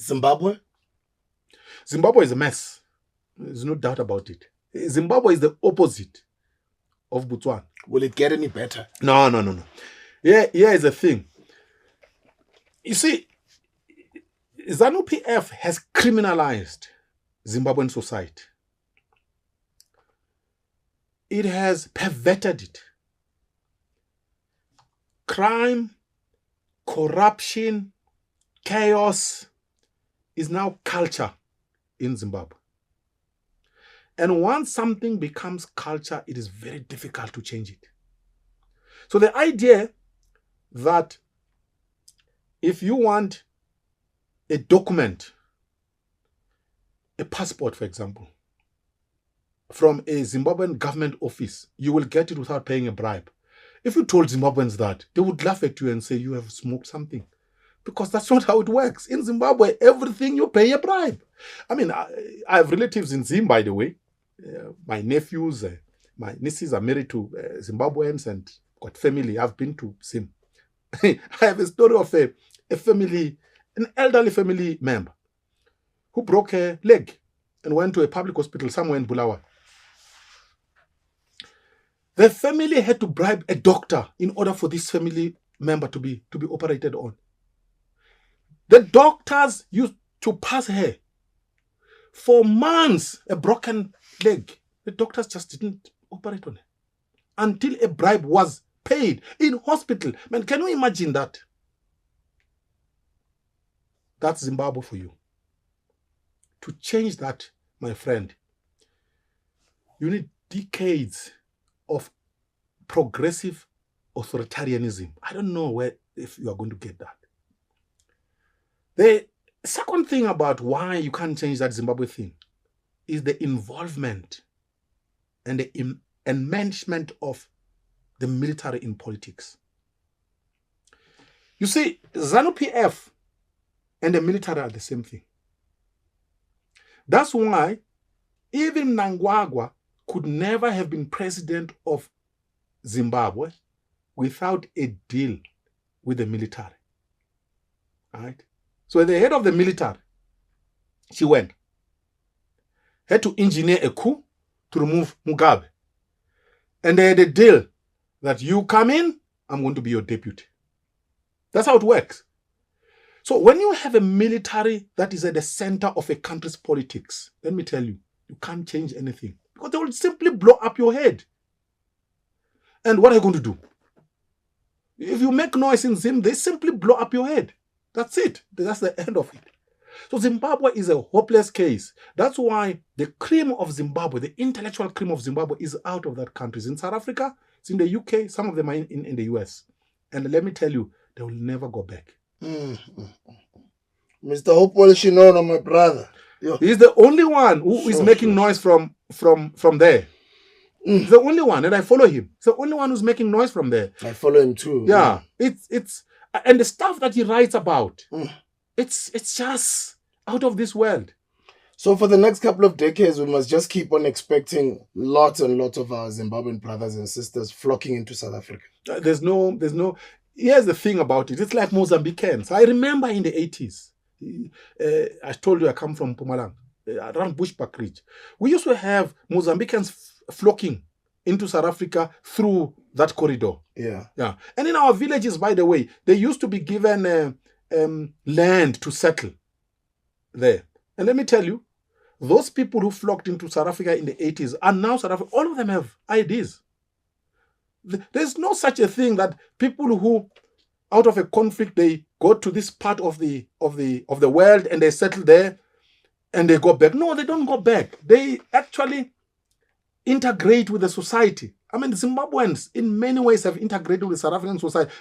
Zimbabwe? Zimbabwe is a mess. There's no doubt about it. Zimbabwe is the opposite of Botswana. Will it get any better? No. Here is the thing. You see, ZANU-PF has criminalized Zimbabwean society. It has perverted it. Crime, corruption, chaos is now culture in Zimbabwe. And once something becomes culture, it is very difficult to change it. So the idea that if you want a document, a passport, for example, from a Zimbabwean government office, you will get it without paying a bribe. If you told Zimbabweans that, they would laugh at you and say you have smoked something. Because that's not how it works. In Zimbabwe, everything you pay a bribe. I mean, I have relatives in Zim, by the way. My nephews, my nieces are married to Zimbabweans and got family. I've been to Zim. I have a story of a family, an elderly family member who broke a leg and went to a public hospital somewhere in Bulawayo. The family had to bribe a doctor in order for this family member to be operated on. The doctors used to pass her for months, a broken leg. The doctors just didn't operate on her until a bribe was paid in hospital. Man, can you imagine that? That's Zimbabwe for you. To change that, my friend, you need decades of progressive authoritarianism. I don't know if you are going to get that. The second thing about why you can't change that Zimbabwe thing is the involvement and the enmeshment of the military in politics. You see, ZANU-PF and the military are the same thing. That's why even Mnangagwa could never have been president of Zimbabwe without a deal with the military. Right? So the head of the military, she had to engineer a coup to remove Mugabe. And they had a deal that you come in, I'm going to be your deputy. That's how it works. So when you have a military that is at the center of a country's politics, let me tell you, you can't change anything. Because they will simply blow up your head. And what are you going to do? If you make noise in Zim, they simply blow up your head. That's it. That's the end of it. So Zimbabwe is a hopeless case. That's why the cream of Zimbabwe, the intellectual cream of Zimbabwe, is out of that country. It's in South Africa, it's in the UK, some of them are in the US. And let me tell you, they will never go back. Mr. Hopewell Shinono, my brother. He's the only one who is making noise from there. He's the only one, and I follow him. He's the only one who's making noise from there. I follow him too. Yeah. It's and the stuff that he writes about, it's just out of this world. So for the next couple of decades, we must just keep on expecting lots and lots of our Zimbabwean brothers and sisters flocking into South Africa. There's no. Here's the thing about it. It's like Mozambicans. I remember in the 80s. I told you I come from Mpumalanga, around Bushbuck Ridge. We used to have Mozambicans flocking into South Africa through that corridor. Yeah. And in our villages, by the way, they used to be given land to settle there. And let me tell you, those people who flocked into South Africa in the 80s are now South Africa. All of them have IDs. There's no such a thing that people who, out of a conflict, they go to this part of the world and they settle there and they go back. No, they don't go back. They actually integrate with the society. I mean, the Zimbabweans in many ways have integrated with South African society.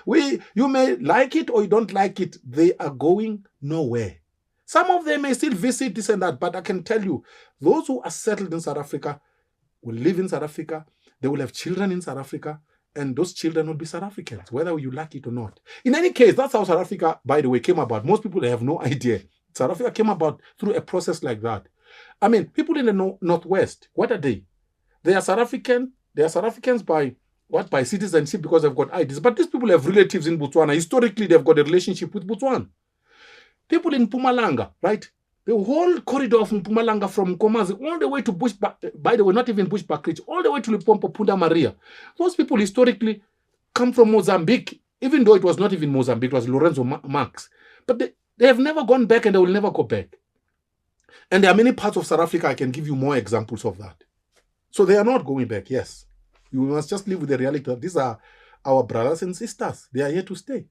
You may like it or you don't like it. They are going nowhere. Some of them may still visit this and that, but I can tell you, those who are settled in South Africa will live in South Africa. They will have children in South Africa. And those children will be South Africans, whether you like it or not. In any case, that's how South Africa, by the way, came about. Most people have no idea. South Africa came about through a process like that. I mean, people in the Northwest, what are they? They are South African. They are South Africans by citizenship because they've got IDs. But these people have relatives in Botswana. Historically, they've got a relationship with Botswana. People in Mpumalanga, right? The whole corridor of Mpumalanga from Komazi all the way to by the way, not even Bushbuck Ridge, all the way to Limpopo, Punda Maria. Those people historically come from Mozambique, even though it was not even Mozambique, it was Lorenzo Marx. But they have never gone back and they will never go back. And there are many parts of South Africa, I can give you more examples of that. So they are not going back, yes. You must just live with the reality that these are our brothers and sisters. They are here to stay.